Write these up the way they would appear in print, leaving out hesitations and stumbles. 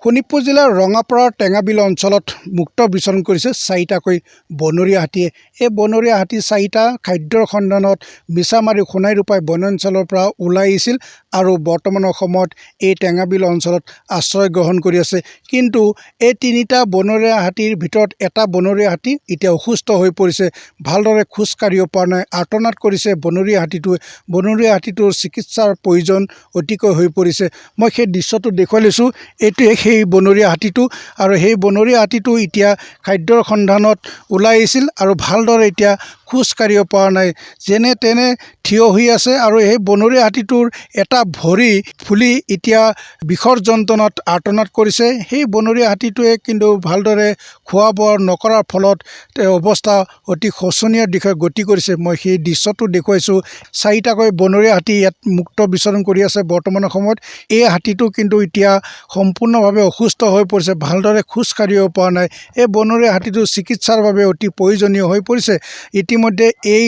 শোণিতপুৰ জিলাৰ ৰঙাপাৰাৰ টেঙাবিল অঞ্চলত মুক্ত বিচৰণ কৰিছে 4টাকৈ বনৰীয়া হাতীয়ে। এই বনৰীয়া হাতী 4টা খাদ্যৰ সন্ধানত মিছামাৰী সোণাইৰূপাই বনাঞ্চলৰ পৰা ওলাই আহিছিল আৰু বৰ্তমানৰ সময়ত এই টেঙাবিল অঞ্চলত আশ্ৰয় গ্ৰহণ কৰি আছে। কিন্তু এই 3টা বনৰীয়া হাতীৰ ভিতৰত এটা বনৰীয়া হাতী এতিয়া অসুস্থ হৈ পৰিছে, ভালদৰে খোজ কাঢ়িব পৰা নাই, আৰ্তনাদ কৰিছে বনৰীয়া হাতীটোৱে। বনৰীয়া হাতীটোৰ চিকিৎসাৰ প্ৰয়োজন অতিকৈ হৈ পৰিছে। মই সেই দৃশ্যটো দেখুৱাই লৈছোঁ। এইটোৱে সেই বনৰীয়া হাতীটো আৰু সেই বনৰীয়া হাতীটো এতিয়া খাদ্যৰ সন্ধানত ওলাই আহিছিল আৰু ভালদৰে এতিয়া খোজ কাঢ়িব পৰা নাই, যেনে তেনে থিয় হৈ আছে আৰু সেই বনৰীয়া হাতীটোৰ এটা ভৰি ফুলি এতিয়া বিষৰ যন্ত্ৰণাত আৰ্তনাদ কৰিছে। সেই বনৰীয়া হাতীটোৱে কিন্তু ভালদৰে খোৱা বোৱা নকৰাৰ ফলত অৱস্থা অতি শোচনীয় দিশে গতি কৰিছে। মই সেই দৃশ্যটো দেখুৱাইছোঁ। 4টাকৈ বনৰীয়া হাতী ইয়াত মুক্ত বিচৰণ কৰি আছে বৰ্তমানৰ সময়ত। এই হাতীটো কিন্তু এতিয়া সম্পূৰ্ণভাৱে অসুস্থ হৈ পৰিছে, ভালদৰে খোজ কাঢ়িব পৰা নাই। এই বনৰীয়া হাতীটো চিকিৎসাৰ বাবে অতি প্ৰয়োজনীয় হৈ পৰিছে। ইতিমধ্যে এই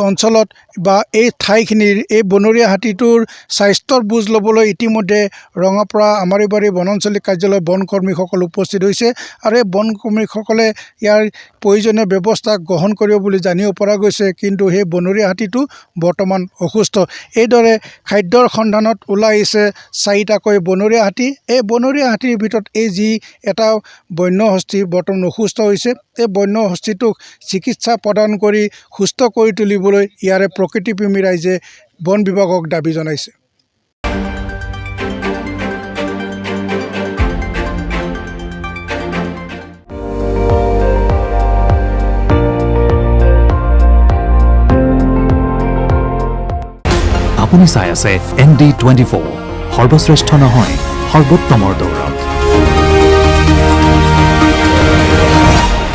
অঞ্চলত বা এই ঠাইখিনিৰ এই বনৰীয়া হাতীটোৰ স্বাস্থ্যৰ বুজ ল'বলৈ ইতিমধ্যে ৰঙাপাৰা আমাৰিবাৰী বনাঞ্চলিক কাৰ্যালয়ৰ বন কৰ্মীসকল উপস্থিত হৈছে আৰু এই বন কৰ্মীসকলে ইয়াৰ প্ৰয়োজনীয় ব্যৱস্থা গ্ৰহণ কৰিব বুলি জানিব পৰা গৈছে। কিন্তু সেই বনৰীয়া হাতীটো বৰ্তমান অসুস্থ। এইদৰে খাদ্যৰ সন্ধানত ওলাই আহিছে 4টাকৈ বনৰীয়া হাতী। এই বনৰীয়া হাতীৰ ভিতৰত এই যি এটা বন্য হস্তী বৰ্তমান অসুস্থ হৈছে, এই বন্য হস্তীটোক চিকিৎসা প্ৰদান কৰি সুস্থ কৰি তুলিবলৈ ইয়াৰে প্ৰকৃতিপ্ৰেমী ৰাইজে বন বিভাগক দাবী জনাইছে। আপুনি চাই আছে ND24, সৰ্বশ্ৰেষ্ঠ নহয় সৰ্বোত্তমৰ দৌৰ।